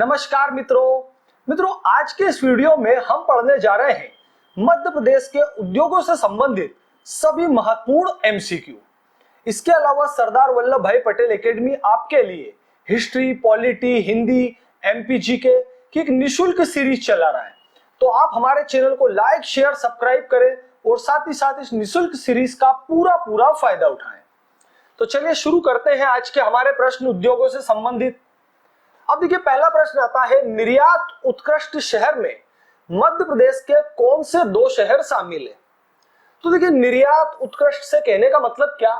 नमस्कार मित्रों आज के इस वीडियो में हम पढ़ने जा रहे हैं मध्य प्रदेश के उद्योगों से संबंधित सभी महत्वपूर्ण एमसीक्यू। इसके अलावा सरदार वल्लभ भाई पटेल एकेडमी आपके लिए हिस्ट्री, पॉलिटी, हिंदी, एमपीजीके की एक निःशुल्क सीरीज चला रहा है। तो आप हमारे चैनल को लाइक, शेयर, सब्सक्राइब करें और साथ ही साथ इस निःशुल्क सीरीज का पूरा फायदा उठाएं। तो चलिए शुरू करते हैं आज के हमारे प्रश्न उद्योगों से संबंधित। अब देखिए, पहला प्रश्न आता है, निर्यात उत्कृष्ट शहर में मध्य प्रदेश के कौन से दो शहर शामिल है? तो देखिए, निर्यात उत्कृष्ट से कहने का मतलब क्या?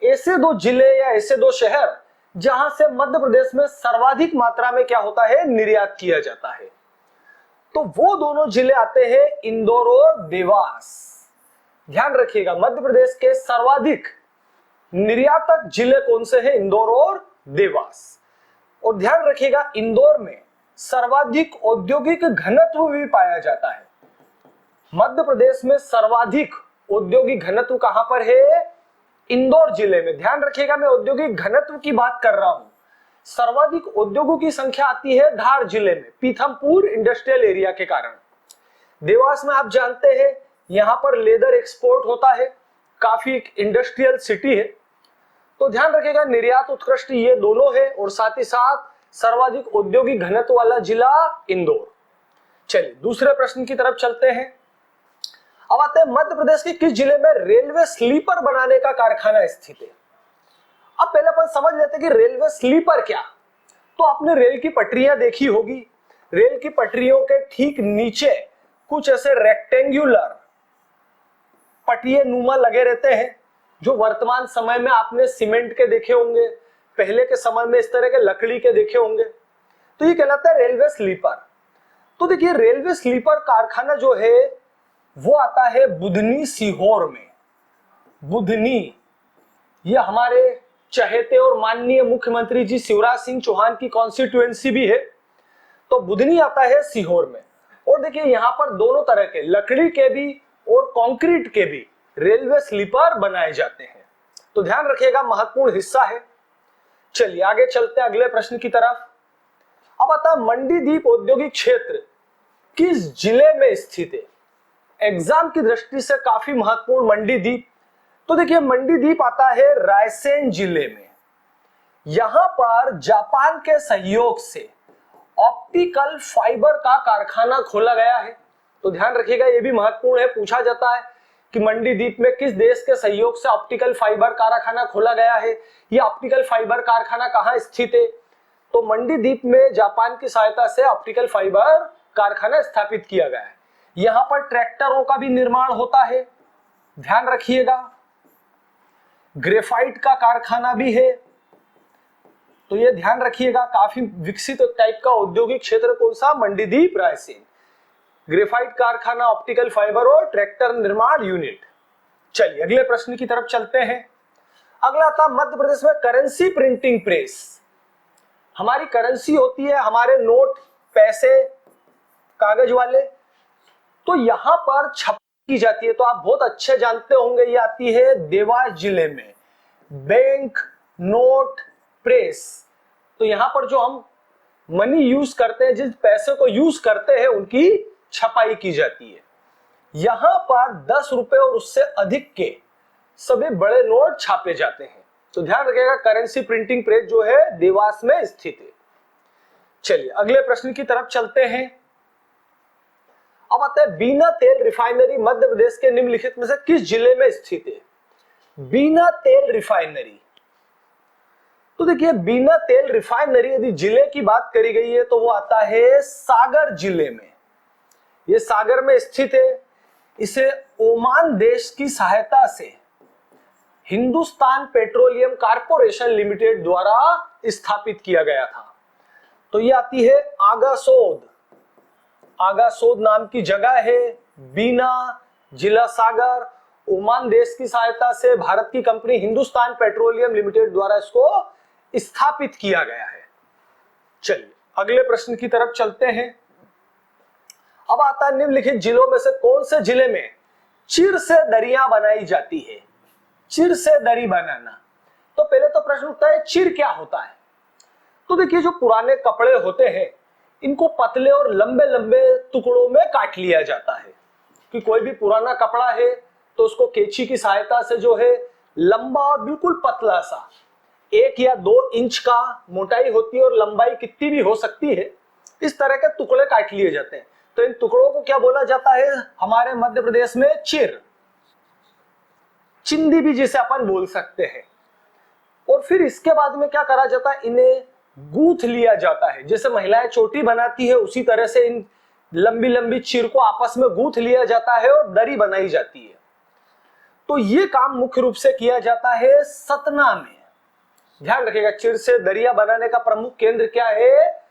ऐसे दो जिले या ऐसे दो शहर जहां से मध्य प्रदेश में सर्वाधिक मात्रा में क्या होता है, निर्यात किया जाता है। तो वो दोनों जिले आते हैं इंदौर और देवास। ध्यान रखिएगा, मध्य प्रदेश के सर्वाधिक निर्यातक जिले कौन से हैं? इंदौर और देवास। और ध्यान रखिएगा, इंदौर में सर्वाधिक औद्योगिक घनत्व भी पाया जाता है। मध्य प्रदेश में सर्वाधिक औद्योगिक घनत्व कहां पर है? इंदौर जिले में। ध्यान रखिएगा, मैं औद्योगिक घनत्व की बात कर रहा हूं। सर्वाधिक उद्योगों की संख्या आती है धार जिले में, पीथमपुर इंडस्ट्रियल एरिया के कारण। देवास में आप जानते हैं यहां पर लेदर एक्सपोर्ट होता है, काफी इंडस्ट्रियल सिटी है। तो ध्यान रखिएगा, निर्यात उत्कृष्ट ये दोनों है और साथ ही साथ सर्वाधिक औद्योगिक घनत्व वाला जिला इंदौर। चलिए दूसरे प्रश्न की तरफ चलते हैं। अब आते हैं, मध्य प्रदेश के किस जिले में रेलवे स्लीपर बनाने का कारखाना स्थित है? अब पहले अपन समझ लेते हैं कि रेलवे स्लीपर क्या। तो आपने रेल की पटरियां देखी होगी। रेल की पटरियों के ठीक नीचे कुछ ऐसे रेक्टेंगुलर पटिये नुमा लगे रहते हैं, जो वर्तमान समय में आपने सीमेंट के देखे होंगे, पहले के समय में इस तरह के लकड़ी के देखे होंगे। तो ये कहलाता है रेलवे स्लीपर। तो देखिए, रेलवे स्लीपर कारखाना जो है वो आता है बुधनी, सीहोर में। बुधनी, ये हमारे चहेते और माननीय मुख्यमंत्री जी शिवराज सिंह चौहान की कॉन्स्टिट्यूएंसी भी है। तो बुधनी आता है सीहोर में। और देखिए, यहां पर दोनों तरह के लकड़ी के भी और कंक्रीट के भी रेलवे स्लीपर बनाए जाते हैं। तो ध्यान रखिएगा, महत्वपूर्ण हिस्सा है। चलिए आगे चलते हैं अगले प्रश्न की तरफ। अब आता है, मंडीदीप औद्योगिक क्षेत्र किस जिले में स्थित है? एग्जाम की दृष्टि से काफी महत्वपूर्ण मंडीदीप। तो देखिए, मंडीदीप आता है रायसेन जिले में। यहां पर जापान के सहयोग से ऑप्टिकल फाइबर का कारखाना खोला गया है। तो ध्यान रखिएगा, यह भी महत्वपूर्ण है, पूछा जाता है कि मंडीदीप में किस देश के सहयोग से ऑप्टिकल फाइबर कारखाना खोला गया है, यह ऑप्टिकल फाइबर कारखाना कहां स्थित है? तो मंडीदीप में जापान की सहायता से ऑप्टिकल फाइबर कारखाना स्थापित किया गया है। यहां पर ट्रैक्टरों का भी निर्माण होता है। ध्यान रखिएगा, ग्रेफाइट का कारखाना भी है। तो यह ध्यान रखिएगा, काफी विकसित टाइप का औद्योगिक क्षेत्र कौन सा? मंडीदीप, रायसेन। ग्रेफाइट कारखाना, ऑप्टिकल फाइबर और ट्रैक्टर निर्माण यूनिट। चलिए अगले प्रश्न की तरफ चलते हैं। अगला था, मध्य प्रदेश में करेंसी प्रिंटिंग प्रेस। हमारी करेंसी होती है, हमारे नोट, पैसे, कागज वाले, तो यहां पर छपाई की जाती है। तो आप बहुत अच्छे जानते होंगे, ये आती है देवास जिले में, बैंक नोट प्रेस। तो यहां पर जो हम मनी यूज करते हैं, जिस पैसे को यूज करते हैं, उनकी छपाई की जाती है। यहां पर 10 रुपए और उससे अधिक के सभी बड़े नोट छापे जाते हैं। तो ध्यान रखिएगा, करेंसी प्रिंटिंग प्रेस जो है देवास में स्थित है। चलिए अगले प्रश्न की तरफ चलते हैं। अब आता है, बीना तेल रिफाइनरी मध्य प्रदेश के निम्नलिखित में से किस जिले में स्थित है? बीना तेल रिफाइनरी। तो देखिए, बीना तेल रिफाइनरी यदि जिले की बात करी गई है तो वो आता है सागर जिले में। ये सागर में स्थित है। इसे ओमान देश की सहायता से हिंदुस्तान पेट्रोलियम कॉर्पोरेशन लिमिटेड द्वारा स्थापित किया गया था। तो ये आती है आगासोद। आगासोद नाम की जगह है, बीना, जिला सागर। ओमान देश की सहायता से भारत की कंपनी हिंदुस्तान पेट्रोलियम लिमिटेड द्वारा इसको स्थापित किया गया है। चलिए अगले प्रश्न की तरफ चलते हैं। अब आता है, निम्नलिखित जिलों में से कौन से जिले में चिर से दरियां बनाई जाती है? चिर से दरी बनाना। तो पहले तो प्रश्न उठता है, चिर क्या होता है? तो देखिए, जो पुराने कपड़े होते हैं इनको पतले और लंबे लंबे टुकड़ों में काट लिया जाता है कि कोई भी पुराना कपड़ा है तो उसको कैंची की सहायता से जो है लंबा और बिल्कुल पतला सा 1 या 2 इंच का मोटाई होती है और लंबाई कितनी भी हो सकती है, इस तरह के टुकड़े काट लिए जाते हैं। तो इन टुकड़ों को क्या बोला जाता है हमारे मध्य प्रदेश में? चिर, चिंदी भी जिसे अपन बोल सकते हैं। और फिर इसके बाद में क्या करा जाता है, इन्हें गूंथ लिया जाता है। जैसे महिलाएं चोटी बनाती है उसी तरह से इन लंबी लंबी चिर को आपस में गूंथ लिया जाता है और दरी बनाई जाती है। तो ये काम मुख्य रूप से किया जाता है सतना में। ध्यान रखिएगा, चिर से दरिया बनाने का प्रमुख केंद्र क्या है?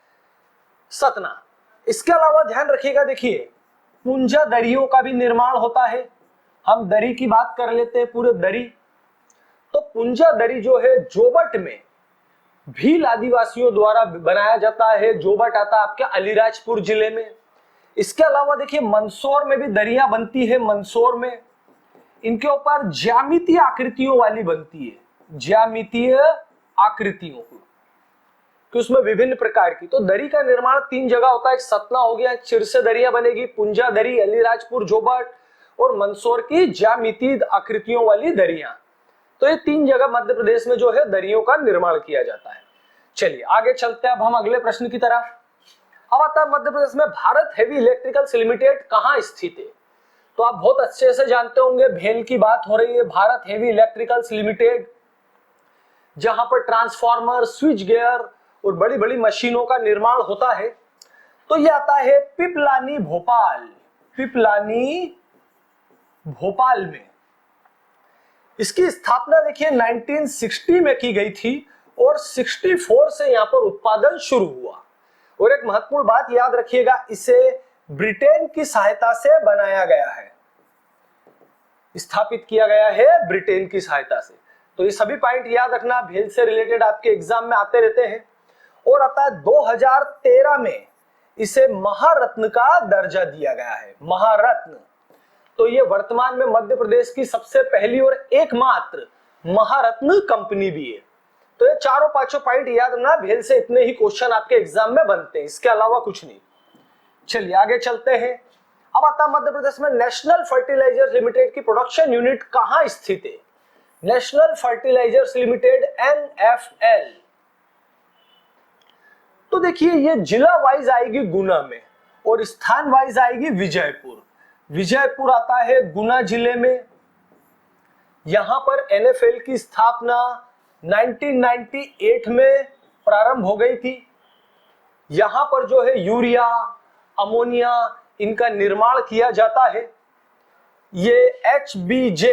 सतना। इसके अलावा ध्यान रखिएगा, देखिए पुंजा दरियों का भी निर्माण होता है। हम दरी की बात कर लेते हैं, पूरे दरी। तो पुंजा दरी जो है जोबट में भील आदिवासियों द्वारा बनाया जाता है। जोबट आता है आपके अलीराजपुर जिले में। इसके अलावा देखिए मंदसौर में भी दरियां बनती है। मंदसौर में इनके ऊपर ज्यामितीय आकृतियों वाली बनती है, ज्यामितीय आकृतियों कि उसमें विभिन्न प्रकार की। तो दरी का निर्माण 3 जगह होता है। एक सतना हो गया, चिर से दरिया बनेगी, पुंजा दरी, अलीराजपुर जोबट, और मंदसौर की ज्यामितीय आकृतियों वाली दरियां। तो ये 3 जगह मध्य प्रदेश में जो है दरियों का निर्माण किया जाता है। चलिए आगे चलते हैं अब हम अगले प्रश्न की तरफ। अब आता है मध्य प्रदेश में भारत हेवी इलेक्ट्रिकल्स लिमिटेड कहां स्थित है? तो आप बहुत अच्छे से जानते होंगे, भेल की बात हो रही है, भारत हेवी इलेक्ट्रिकल्स लिमिटेड, जहां पर ट्रांसफार्मर, स्विच गियर और बड़ी बड़ी मशीनों का निर्माण होता है। तो ये आता है पिपलानी भोपाल, पिपलानी भोपाल में। इसकी स्थापना देखिए 1960 में की गई थी और 64 से यहां पर उत्पादन शुरू हुआ। और एक महत्वपूर्ण बात याद रखिएगा, इसे ब्रिटेन की सहायता से बनाया गया है, स्थापित किया गया है ब्रिटेन की सहायता से। तो ये सभी पॉइंट याद रखना, भेल से रिलेटेड आपके एग्जाम में आते रहते हैं। और आता है 2013 में इसे महारत्न का दर्जा दिया गया है, महारत्न। तो ये वर्तमान में मध्य प्रदेश की सबसे पहली और एकमात्र महारत्न कंपनी भी है। तो ये चारों पांचों पॉइंट याद रखना, भेल से इतने ही क्वेश्चन आपके एग्जाम में बनते हैं, इसके अलावा कुछ नहीं। चलिए आगे चलते हैं। अब आता है मध्य प्रदेश में नेशनल फर्टिलाइजर्स लिमिटेड की प्रोडक्शन यूनिट कहां स्थित है? National fertilizers limited, NFL। तो देखिए ये जिला वाइज आएगी गुना में और स्थान वाइज आएगी विजयपुर। विजयपुर आता है गुना जिले में। यहां पर NFL की स्थापना 1998 में प्रारंभ हो गई थी। यहां पर जो है यूरिया, अमोनिया, इनका निर्माण किया जाता है। ये HBJ,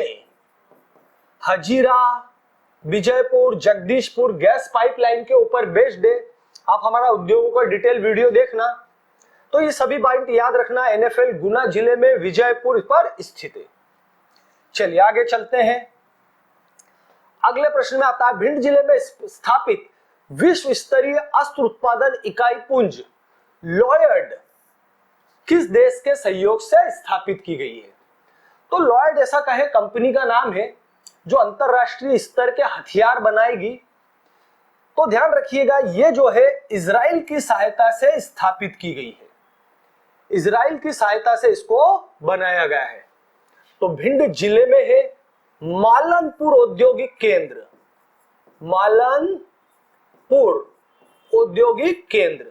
Hazira, Vijaypur, Jagdishpur gas pipeline के ऊपर बेस्ड है। आप हमारा उद्योगों का डिटेल वीडियो देखना। तो ये सभी पॉइंट याद रखना, NFL गुना जिले में विजयपुर पर स्थित है। चलिए आगे चलते हैं। अगले प्रश्न में आता है भिंड जिले में स्थापित विश्व स्तरीय अस्त्र उत्पादन इकाई पुंज लॉयड किस देश के सहयोग से स्थापित की गई है? तो लॉयड ऐसा कहे कंपनी का नाम है जो अंतरराष्ट्रीय स्तर के हथियार बनाएगी। तो ध्यान रखिएगा, ये जो है इजराइल की सहायता से स्थापित की गई है, इजराइल की सहायता से इसको बनाया गया है। तो भिंड जिले में है मालनपुर औद्योगिक केंद्र, मालनपुर औद्योगिक केंद्र।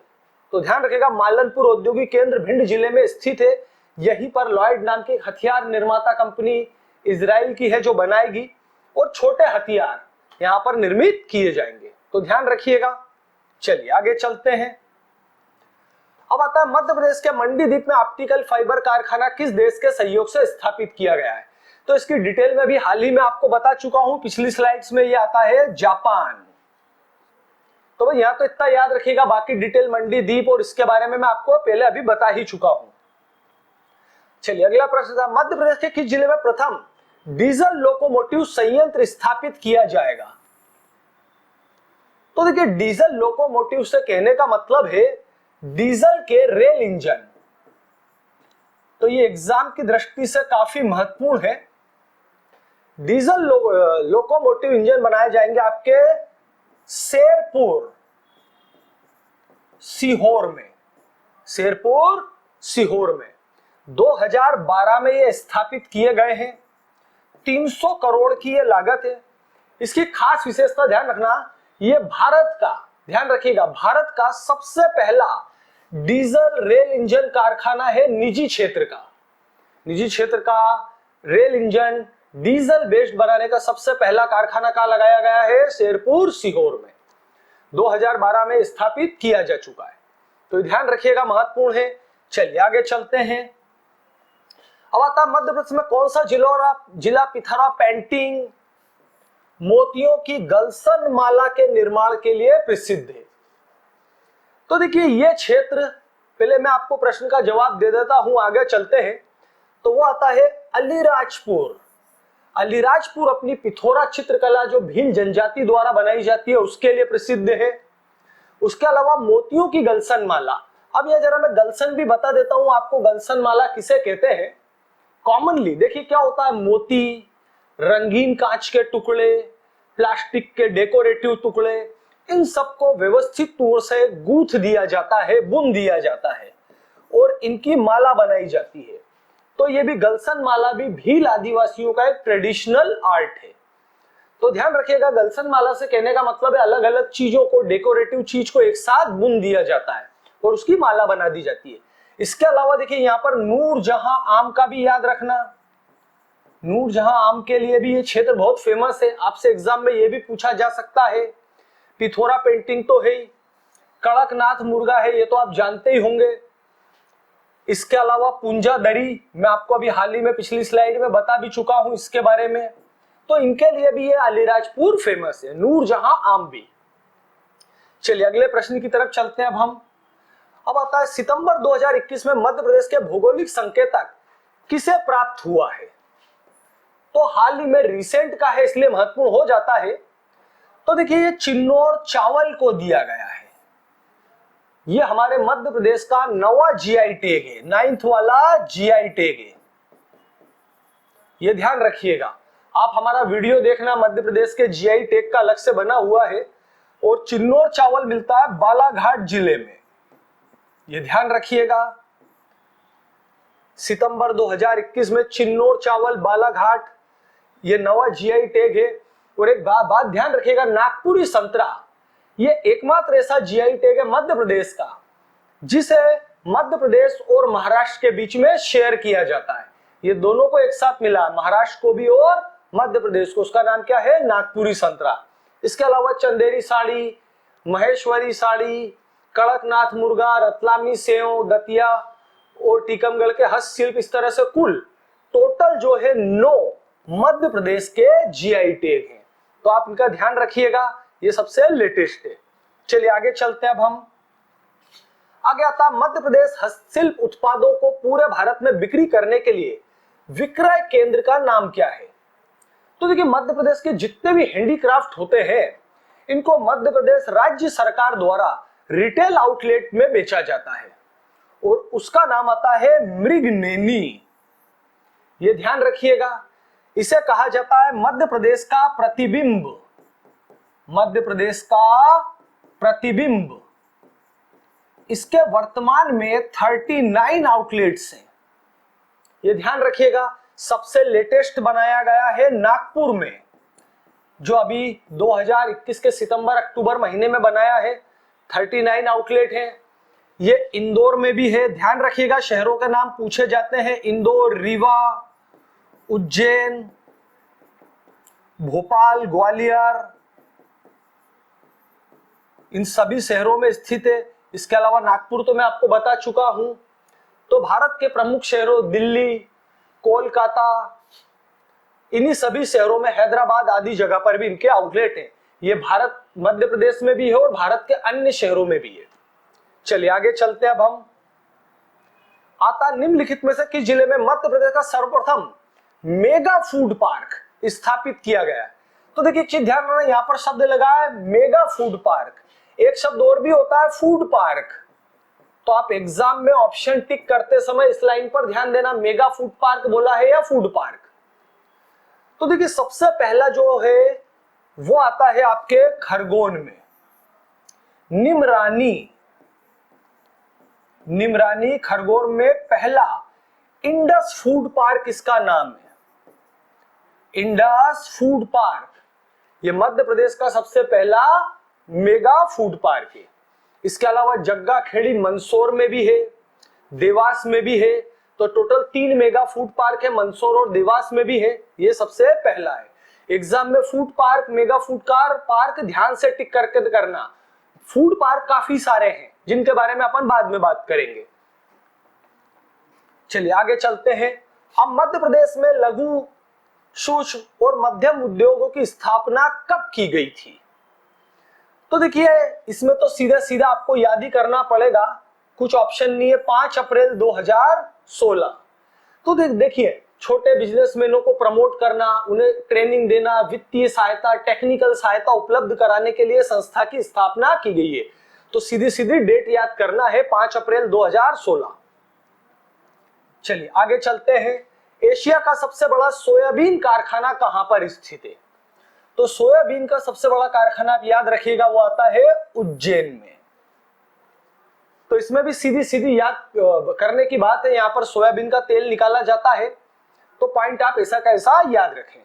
तो ध्यान रखिएगा, मालनपुर औद्योगिक केंद्र भिंड जिले में स्थित है। यहीं पर लॉयड नाम की हथियार निर्माता कंपनी इजराइल की है जो बनाएगी और छोटे हथियार यहां पर निर्मित किए जाएंगे। तो ध्यान रखिएगा। चलिए आगे चलते हैं। अब आता है मध्य प्रदेश के मंडीदीप में ऑप्टिकल फाइबर कारखाना किस देश के सहयोग से स्थापित किया गया है? तो इसकी डिटेल में भी हाल ही में आपको बता चुका हूं पिछली स्लाइड्स में। ये आता है जापान। तो भाई यहां तो इतना याद रखिएगा, बाकी डिटेल मंडीदीप और इसके बारे में मैं आपको पहले अभी बता ही चुका हूं। चलिए अगला प्रश्न था, मध्य प्रदेश के किस जिले में प्रथम डीजल लोकोमोटिव संयंत्र स्थापित किया जाएगा? तो देखिए डीजल लोकोमोटिव से कहने का मतलब है डीजल के रेल इंजन। तो ये एग्जाम की दृष्टि से काफी महत्वपूर्ण है। डीजल लोकोमोटिव इंजन बनाए जाएंगे आपके शेरपुर, सीहोर में। शेरपुर सीहोर में। 2012 में ये स्थापित किए गए हैं। 300 करोड़ की ये लागत है। इसकी खास विशेषता ध्यान रखना, ये भारत का, ध्यान रखिएगा, भारत का सबसे पहला डीजल रेल इंजन कारखाना है निजी क्षेत्र का। निजी क्षेत्र का रेल इंजन डीजल बेस्ड बनाने का सबसे पहला कारखाना कहां लगाया गया है? शेरपुर सीहोर में। 2012 में स्थापित किया जा चुका है, तो ध्यान रखिएगा, महत्वपूर्ण है। चलिए आगे चलते हैं। अब आता मध्य प्रदेश में कौन सा जिला पिथौरा पेंटिंग मोतियों की गलसन माला के निर्माण के लिए प्रसिद्ध है? तो देखिए ये क्षेत्र, पहले मैं आपको प्रश्न का जवाब दे देता हूं, आगे चलते हैं। तो वो आता है अलीराजपुर। अलीराजपुर अपनी पिथौरा चित्रकला जो भील जनजाति द्वारा बनाई जाती है उसके लिए प्रसिद्ध है। उसके अलावा मोतियों की गलसन माला, अब यह जरा मैं गलसन भी बता देता हूं आपको, गलसन माला किसे कहते हैं। कॉमनली देखिए क्या होता है, मोती, रंगीन कांच के टुकड़े, प्लास्टिक के डेकोरेटिव टुकड़े, इन सबको व्यवस्थित तौर से गूंथ दिया जाता है, बुन दिया जाता है और इनकी माला बनाई जाती है। तो ये भी गलसन माला भी भील आदिवासियों का एक ट्रेडिशनल आर्ट है। तो ध्यान रखिएगा, गलसन माला से कहने का मतलब है अलग अलग चीजों को, डेकोरेटिव चीज को एक साथ बुन दिया जाता है और उसकी माला बना दी जाती है। इसके अलावा देखिए यहाँ पर नूरजहां आम का भी याद रखना। नूरजहां आम के लिए भी ये क्षेत्र बहुत फेमस है, आपसे एग्जाम में ये भी पूछा जा सकता है। पिथौरा पेंटिंग तो है ही, कड़कनाथ मुर्गा है, ये तो आप जानते ही होंगे। इसके अलावा पुंजा दरी, मैं आपको अभी हाल ही में पिछली स्लाइड में बता भी चुका हूं इसके बारे में। तो इनके लिए भी ये अलीराजपुर फेमस है, नूरजहां आम भी। चलिए अगले प्रश्न की तरफ चलते हैं अब आता है सितंबर 2021 में मध्य प्रदेश के भौगोलिक संकेतक किसे प्राप्त हुआ है? तो हाल ही में रिसेंट का है इसलिए महत्वपूर्ण हो जाता है। तो देखिए ये चिन्नौर चावल को दिया गया है। ये हमारे मध्य प्रदेश का 9वां जीआई टैग है, 9th वाला जीआई टैग है। ये ध्यान रखिएगा, आप हमारा वीडियो देखना, मध्य प्रदेश के जीआई टैग का अलग से बना हुआ है और चिन्नौर चावल मिलता है बालाघाट जिले में। ये ध्यान रखिएगा, सितंबर 2021 में चिन्नौर चावल बालाघाट, ये 9वां जीआई टैग है। और एक बात ध्यान रखिएगा, नागपुरी संतरा ये एकमात्र ऐसा जीआई टैग है मध्य प्रदेश का जिसे मध्य प्रदेश और महाराष्ट्र के बीच में शेयर किया जाता है। ये दोनों को एक साथ मिला, महाराष्ट्र को भी और मध्य प्रदेश को। उसका नाम क्या है? नागपुरी संतरा। इसके अलावा चंदेरी साड़ी, महेश्वरी साड़ी, कड़कनाथ मुर्गा, रतलामी सेव, दतिया और टीकमगढ़ के हस्तशिल्प, इस तरह से कुल टोटल जो है 9 मध्य प्रदेश के जीआई टैग हैं। तो आप इनका ध्यान रखिएगा, ये सबसे लेटेस्ट है। चलिए आगे चलते हैं। अब हम आगे आता मध्य प्रदेश हस्तशिल्प उत्पादों को पूरे भारत में बिक्री करने के लिए विक्रय केंद्र का नाम क्या है? तो देखिए मध्य प्रदेश के जितने भी हैंडीक्राफ्ट होते हैं इनको मध्य प्रदेश राज्य सरकार द्वारा रिटेल आउटलेट में बेचा जाता है और उसका नाम आता है मृगनैनी। ये ध्यान रखिएगा, इसे कहा जाता है मध्य प्रदेश का प्रतिबिंब। मध्य प्रदेश का प्रतिबिंब। इसके वर्तमान में 39 आउटलेट्स हैं। ये ध्यान रखिएगा, सबसे लेटेस्ट बनाया गया है नागपुर में, जो अभी 2021 के सितंबर अक्टूबर महीने में बनाया है। 39 आउटलेट हैं। ये इंदौर में भी है। ध्यान रखिएगा, शहरों के नाम पूछे जाते हैं, इंदौर, रीवा, उज्जैन, भोपाल, ग्वालियर, इन सभी शहरों में स्थित है। इसके अलावा नागपुर तो मैं आपको बता चुका हूं। तो भारत के प्रमुख शहरों दिल्ली, कोलकाता, इन्हीं सभी शहरों में, हैदराबाद आदि जगह पर भी इनके आउटलेट हैं। ये भारत मध्य प्रदेश में भी है और भारत के अन्य शहरों में भी है। चलिए आगे चलते हैं। अब हम आता निम्नलिखित में से किस जिले में मध्य प्रदेश का सर्वप्रथम मेगा फूड पार्क स्थापित किया गया है? तो देखिए चीज ध्यान रखना, यहां पर शब्द लगा है मेगा फूड पार्क। एक शब्द और भी होता है फूड पार्क। तो आप एग्जाम में ऑप्शन टिक करते समय इस लाइन पर ध्यान देना, मेगा फूड पार्क बोला है या फूड पार्क। तो देखिए सबसे पहला जो है वो आता है आपके खरगोन में, निमरानी। निमरानी खरगोन में पहला इंडस फूड पार्क किसका नाम है? इंडस फूड पार्क ये मध्य प्रदेश का सबसे पहला मेगा फूड पार्क है। इसके अलावा जग्गा खेड़ी मंदसौर में भी है, देवास में भी है। तो टोटल 3 मेगा फूड पार्क है, मंदसौर और देवास में भी है। ये सबसे पहला है। एग्जाम में food park, mega food park ध्यान से टिक करके करना। फूड पार्क काफी सारे हैं जिनके बारे में अपन बाद में बात करेंगे। चलिए आगे चलते हैं। हम मध्य प्रदेश में लघु, सूक्ष्म और मध्यम उद्योगों की स्थापना कब की गई थी? तो देखिए इसमें तो सीधा सीधा आपको याद ही करना पड़ेगा, कुछ ऑप्शन नहीं है। 5 अप्रैल 2016। तो देखिए छोटे बिजनेसमैनों को प्रमोट करना, उन्हें ट्रेनिंग देना, वित्तीय सहायता, टेक्निकल सहायता उपलब्ध कराने के लिए संस्था की स्थापना की गई है। तो सीधी सीधी डेट याद करना है 5 अप्रैल 2016। चलिए आगे चलते हैं। एशिया का सबसे बड़ा सोयाबीन कारखाना कहां पर स्थित है? तो सोयाबीन का सबसे बड़ा कारखाना आप याद रखिएगा, वो आता है उज्जैन में। तो इसमें भी सीधी सीधी याद करने की बात है। यहां पर सोयाबीन का तेल निकाला जाता है, तो पॉइंट आप ऐसा कैसा याद रखें।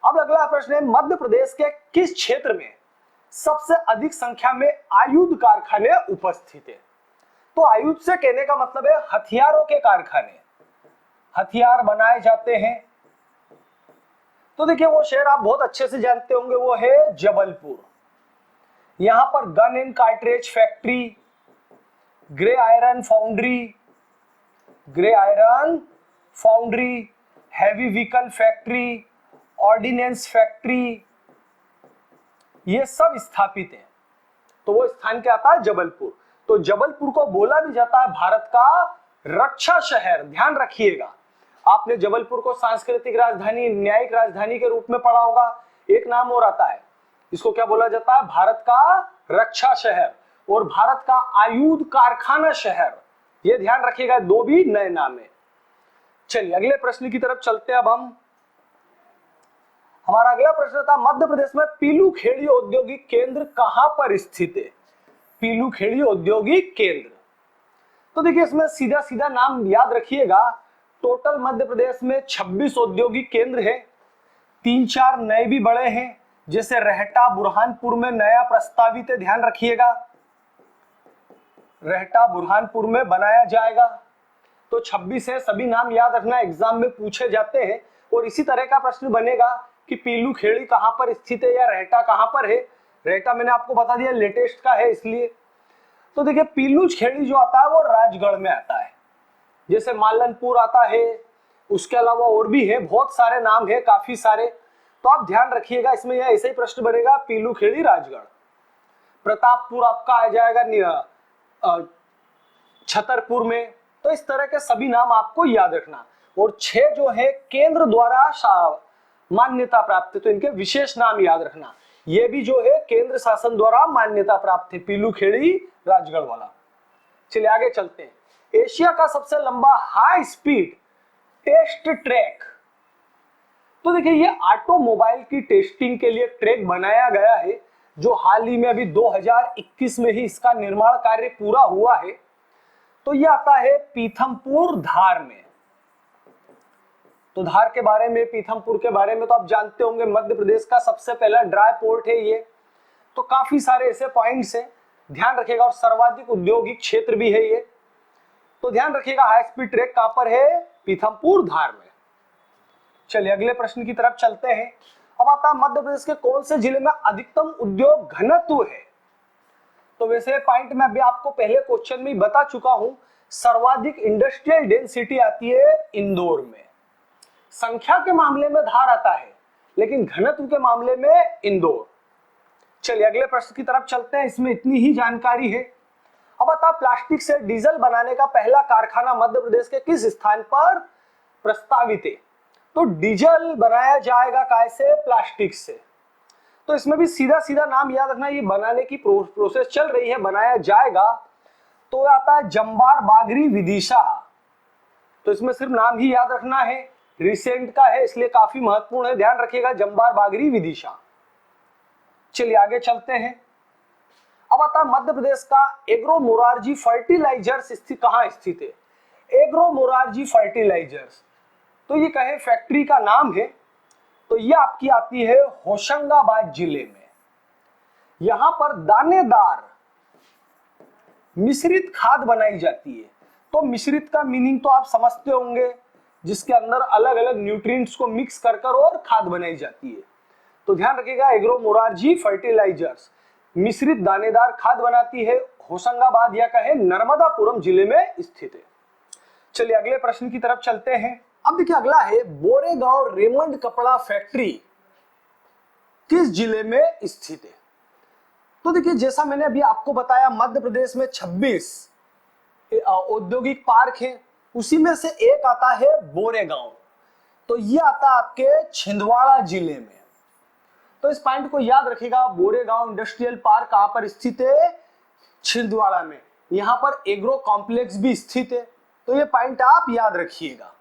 अब अगला प्रश्न है, मध्य प्रदेश के किस क्षेत्र में सबसे अधिक संख्या में आयुध कारखाने उपस्थित है? तो आयुध से कहने का मतलब है हथियारों के कारखाने, हथियार बनाए जाते हैं। तो देखिए वो शहर आप बहुत अच्छे से जानते होंगे, वो है जबलपुर। यहां पर gun and cartridge factory, grey iron foundry, heavy vehicle factory, ordnance factory, ये सब स्थापित है। तो वो स्थान क्या आता है? जबलपुर। तो जबलपुर को बोला भी जाता है भारत का रक्षा शहर। ध्यान रखिएगा, आपने जबलपुर को सांस्कृतिक राजधानी, न्यायिक राजधानी के रूप में पढ़ा होगा। एक नाम और आता है, इसको क्या बोला जाता है? भारत का रक्षा शहर और भारत का आयुध कारखाना शहर। ये ध्यान रखिएगा, दो भी नए नाम है। चलिए अगले प्रश्न की तरफ चलते हैं। अब हम हमारा अगला प्रश्न था, मध्य प्रदेश में पीलूखेड़ी औद्योगिक केंद्र कहां पर स्थित है? पीलूखेड़ी औद्योगिक केंद्र। तो देखिए इसमें सीधा सीधा नाम याद रखिएगा। टोटल मध्य प्रदेश में 26 औद्योगिक केंद्र है। 3-4 नए भी बड़े हैं, जैसे रहटा बुरहानपुर में नया प्रस्तावित है, ध्यान रखिएगा। रहटा बुरहानपुर में बनाया जाएगा। तो 26 है, सभी नाम याद रखना, एग्जाम में पूछे जाते हैं। और इसी तरह का प्रश्न बनेगा कि पीलूखेड़ी कहां पर स्थित है या रहटा कहां पर है। रहटा मैंने आपको बता दिया लेटेस्ट का है इसलिए। तो देखिए पीलूखेड़ी जो आता है वो राजगढ़ में आता है, जैसे मालनपुर आता है, उसके अलावा और भी है, बहुत सारे नाम है, काफी सारे। तो आप ध्यान रखिएगा, इसमें यह ऐसे ही प्रश्न बनेगा, पीलूखेड़ी राजगढ़। प्रतापपुर आपका आ जाएगा छतरपुर में। तो इस तरह के सभी नाम आपको याद रखना। और 6 जो है केंद्र द्वारा मान्यता प्राप्त है, तो इनके विशेष नाम याद रखना। ये भी जो है केंद्र शासन द्वारा मान्यता प्राप्त है, पीलूखेड़ी राजगढ़ वाला। चलिए आगे चलते हैं। एशिया का सबसे लंबा हाई स्पीड टेस्ट ट्रैक। तो देखिए ये ऑटोमोबाइल की टेस्टिंग के लिए ट्रैक बनाया गया है, जो हाल ही में अभी 2021 में ही इसका निर्माण कार्य पूरा हुआ है। तो ये आता है पीथमपुर धार में। तो धार के बारे में, पीथमपुर के बारे में तो आप जानते होंगे, मध्य प्रदेश का सबसे पहला ड्राई पोर्ट है ये। तो काफी सारे ऐसे पॉइंट्स हैं, ध्यान रखिएगा। और सर्वाधिक औद्योगिक क्षेत्र भी है ये, तो ध्यान रखिएगा। हाई स्पीड ट्रैक कहां पर है? पीथमपुर धार में। चलिए अगले प्रश्न की तरफ चलते हैं। अब आता है मध्य प्रदेश के कौन से जिले में अधिकतम उद्योग घनत्व है? तो वैसे पॉइंट में अभी आपको पहले क्वेश्चन में बता चुका हूं, सर्वाधिक इंडस्ट्रियल डेंसिटी आती है इंदौर में। संख्या के मामले में धार आता है, लेकिन घनत्व के मामले में इंदौर। चलिए अगले प्रश्न की तरफ चलते हैं, इसमें इतनी ही जानकारी है। अब बता, प्लास्टिक से डीजल बनाने का पहला कारखाना मध्य प्रदेश के किस स्थान पर प्रस्तावित है? तो डीजल बनाया जाएगा कैसे? प्लास्टिक से। तो इसमें भी सीधा सीधा नाम याद रखना, ये बनाने की प्रोसेस चल रही है, बनाया जाएगा। तो आता है जंबार बागरी विदिशा। तो इसमें सिर्फ नाम ही याद रखना है, रिसेंट का है इसलिए काफी महत्वपूर्ण है, ध्यान रखिएगा, जंबार बागरी विदिशा। चलिए आगे चलते हैं। अब आता है मध्य प्रदेश का एग्रो मोरारजी फर्टिलाइजर्स कहाँ स्थित है। एग्रो मोरारजी फर्टिलाइजर्स, तो ये कहे फैक्ट्री का नाम है, तो ये आपकी आती है होशंगाबाद जिले में। यहां पर दानेदार मिश्रित खाद बनाई जाती है। तो मिश्रित का मीनिंग तो आप समझते होंगे, जिसके अंदर अलग अलग न्यूट्रिएंट्स को मिक्स कर कर और खाद बनाई जाती है। तो ध्यान रखिएगा, एग्रो मोरारजी फर्टिलाइजर्स मिश्रित दानेदार खाद बनाती है, होशंगाबाद या कहे नर्मदापुरम जिले में स्थित है। चलिए अगले प्रश्न की तरफ चलते हैं। अब देखिए अगला है, बोरेगांव रेमंड कपड़ा फैक्ट्री किस जिले में स्थित है। तो देखिए जैसा मैंने अभी आपको बताया, मध्य प्रदेश में 26 औद्योगिक पार्क है, उसी में से एक आता है बोरेगांव। तो ये आता है आपके छिंदवाड़ा जिले में। तो इस पॉइंट को याद रखिएगा, बोरेगांव इंडस्ट्रियल पार्क कहां पर स्थित है, छिंदवाड़ा में। यहां पर एग्रो कॉम्प्लेक्स भी स्थित है, तो ये पॉइंट आप याद रखिएगा।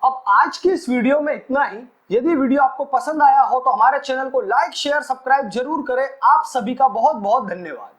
अब आज की इस वीडियो में इतना ही। यदि वीडियो आपको पसंद आया हो तो हमारे चैनल को लाइक शेयर सब्सक्राइब जरूर करें। आप सभी का बहुत बहुत धन्यवाद।